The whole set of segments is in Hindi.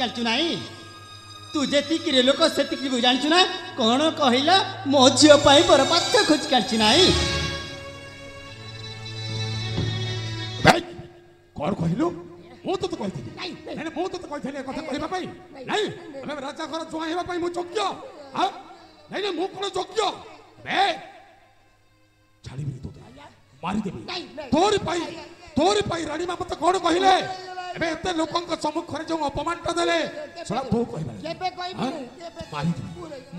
चलचु नाई तू जेतिक लोक सेतिक जानचु ना कौन कहला मो झील बर पात्र खोज चलचु नाई कौन कहलु मु तो कहि नहीं मु तो कहि कथा कहबा पई नहीं हम राजा घर जुआ हेबा पई मु योग्य हां नहीं मु कोन योग्य बे छाड़ी भी तो मारी देबी तोरी पाई रानी मा मत कौन कहले एबे एते लोकन को सम्मुख रे जो अपमान टा देले सला तो कहबा केबे कहबी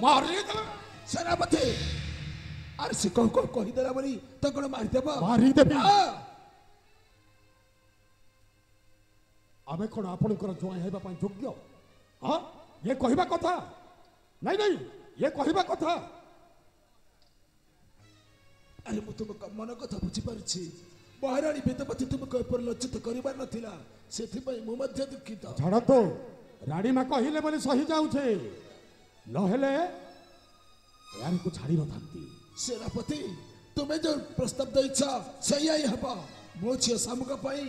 मारी दे सेनापति अरे से कहि देला बरी त कोन मारी देबी आमे कोन आपनकर जुआ हेबा पई योग्य हां ये कहबा कथा नहीं ये कहबा कथा अरे मु तुम मन कथा बुझी पारछि महारानी वेदपति तुमको ऊपर लज्जित करिबार नथिला सेथि पई मु मध्य दुखित छाड़ तो रानी मा कहिले बोले सही जाउछे नहेले यार को छाड़ी न थांती सेनापति तुम्हें जो प्रस्ताव दैछ सही आई हबा मो छिया सामुका पई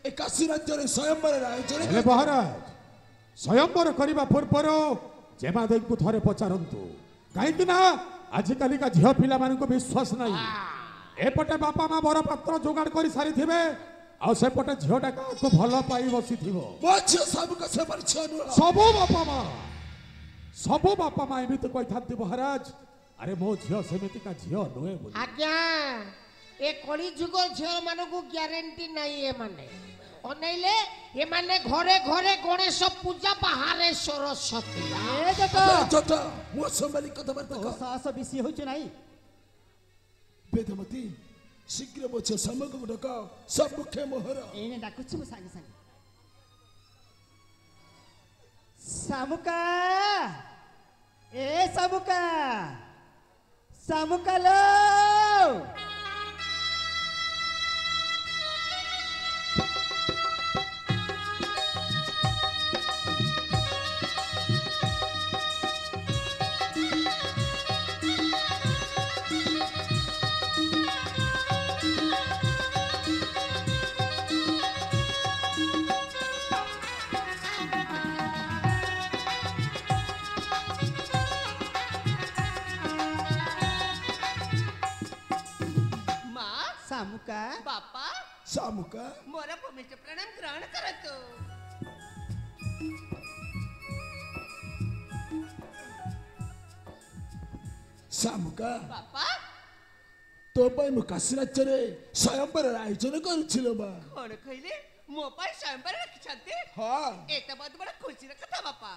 एकासी राज्य रे स्वयंवर आयोजन हे महाराज स्वयंवर करिबा पूर्वरो जेमा देव को थरे पचारंतु काहे कि ना आज काली का झियो पिला मान को विश्वास नहीं एपटे बापा मा बर पात्र जोगाड़ करी सारी थिबे आ सेपटे झियोटा को भल पाई बसी थिबो मो छिया सामुका से परिचय सबो बापा मा एमित कहि थांती महाराज अरे मो झियो सेमिति का झियो नोए बोली आज्ञा ए कली जुग झियो मानु को ग्यारंटी नहीं ए माने अनैले ए माने घरे घरे गणेश पूजा बाहरे सरस्वती ए जटा मो संबली कथा बर्ता तो साहस बेसी होछ नाई वेदमती शीघ्र मो छिया सामुका डक सब मुखे मोहर एने डाकुछ मु संगे संगे सामुका ए सामुका लो सामुका बापा सामुका मोरा भूमिष्ठ प्रणाम ग्रहण करतो सामुका बापा तो पई मु काशी राज्य रे स्वयंवर आयोजन करूछिलो बा कोन कहिले मो पाई स्वयंवर रखछते हां एत बहुत बड़ा खुशी रे कथा बापा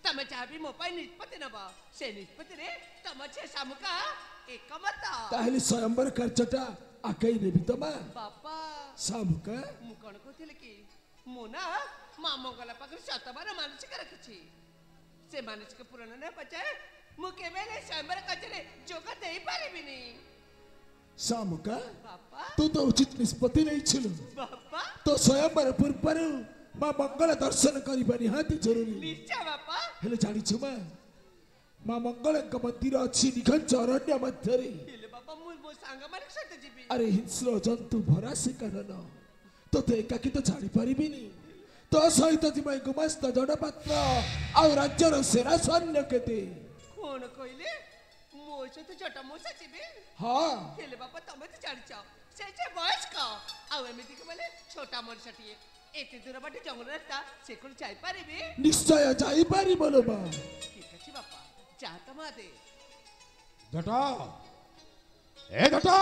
तमे चाहबी मो पाई निष्पत्ति नबा से निष्पत्ति रे तम छे सामुका एकमत ताहले स्वयंवर खर्चटा आकई नेबी तमा बापा सामुका मु कोन कहथिले कि मु ना मां मंगला पाकर शतबार मानसिक रखछि से मानसिक पूर्ण न बचाए मु केबेले स्वयंवर कचरे जोगा देई पारिबिनी सामुका बापा तू तो उचित निष्पत्ति नहीं छिलो बापा तो स्वयंवर पूर्वर मां मंगल दर्शन करिबा निहाती जरूरी निश्चय बापा हेले जानि छु मां मंगल का मंदिर अछि निखंच अरण्य मध्य रे हेले बापा मु सांग माने सते जीबी अरे हिंस्र जंतु भरा से कारण तो ते एकाकी तो छाड़ी पारिबिनी तो सहित जिमाई गुमस्त जडपात्र आ राज्यर सेना सैन्य केते कोन कइले मो सते जटा मोसा जीबी हां हेले बापा तमे तो जानि चाओ से जे बयस का आ एमिति के बोले छोटा मनसटिए एते दूर बाटे जंगल रास्ता से कोन जाई पारिबी निश्चय जाई पारि बोलो बा ठीक अछि बापा चाहत मादे जटा ए जटा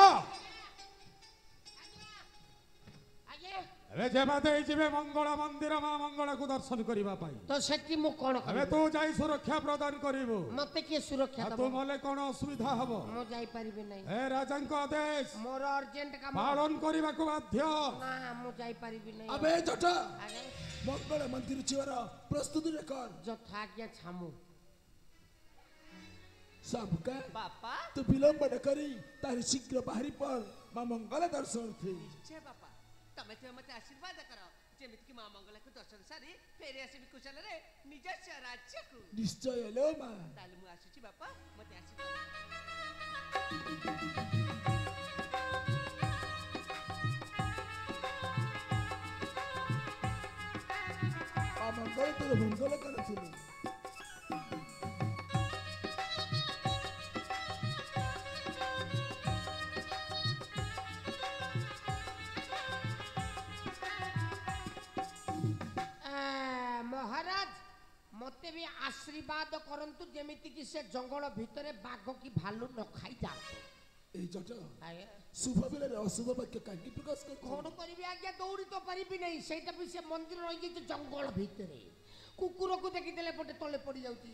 अबे जेमा दे जिवे मंगल मंदिर मां मंगल को दर्शन करिबा पाई तो सेति मु कोन अबे तू जाई सुरक्षा प्रदान करिवो मते के सुरक्षा तू मले कोन असुविधा हबो मो जाई पारिबे नै ए राजन को आदेश मोर अर्जेंट काम पालन करिबा को बाध्य ना मु जाई पारिबे नै अबे जटा आगे मंगल मंदिर चिवर प्रस्तुति रे कर यथाज्ञा छामु सामुका बापा तू विलंब न करी तारी शीघ्र बाहरी पर मां मंगल दर्शन थे छे बापा तमे ते मते आशीर्वाद करो जेमिति कि मां मंगला को दर्शन सारी फेरे आसीबी कुशल रे निज राज्य को निश्चय लो मां ताले मु आसीची बापा मते आशीर्वाद मां ମଙ୍ଗଳ ତୋର ମଙ୍ଗଳ କରୁଥିଲି। महाराज मते भी आशीर्वाद करंतु जेमिति कि से जंगल भितरे बाघ की भालू न खाई जाते। এই জট শুভ বেলার অশুভ বাক্য কাহিনী প্রকাশ করছো। কোন করিবি আজ্ঞা দৌড়ি তো পারিবি নাই সেইটা भी से मंदिर रही गई जंगल भितरे कुकुर को देखी देले पटे तले पड़ी जाउती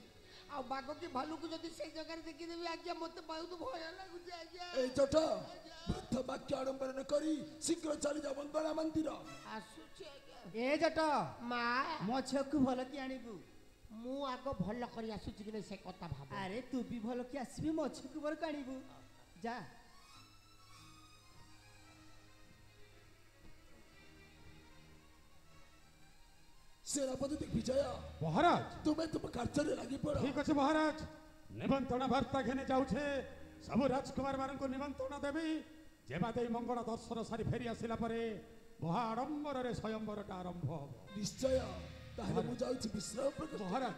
आ बाघ की भालू को जदी से जगह देखि देबी आज्ञा मते बहुत भय लागुची आज्ञा। এই জট বৃদ্ধ বাক্য আড়ম্বর ন করি শীঘ্র চালি যা মঙ্গলা মন্দির। आसुची आज्ञा ए जट मा मो झील भल कि आणबू मु आगो भल करी आसुची कि से कथा भाब। अरे तू भी भल कि आसबी मो झील भल कि आणबू जा। सेनापति दिग्विजय महाराज तुम्हें तुम कार्य लगी पड़ो। ठीक अच्छे महाराज निमंत्रण वार्ता घेने जाऊे सब राजकुमार मान को निमंत्रण देवी जेबादे मंगल दर्शन सारी फेरी आसला महा आडंबर स्वयंवरटा आरंभ हम निश्चय ताहले मु जाउछि विश्राम प्रकट। महाराज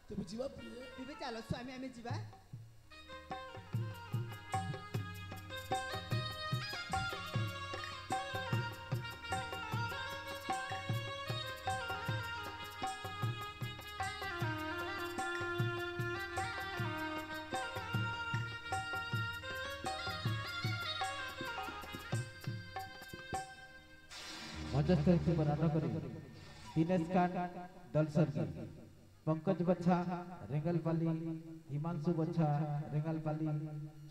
तेबे जीवा प्रिय तेबे चलो स्वामी आमे जीवा। मजस्थ बरान करी दिनेश खान दलसर पंकज बच्छा रेंगलपाली हिमांशु बच्छा रेंगलपाली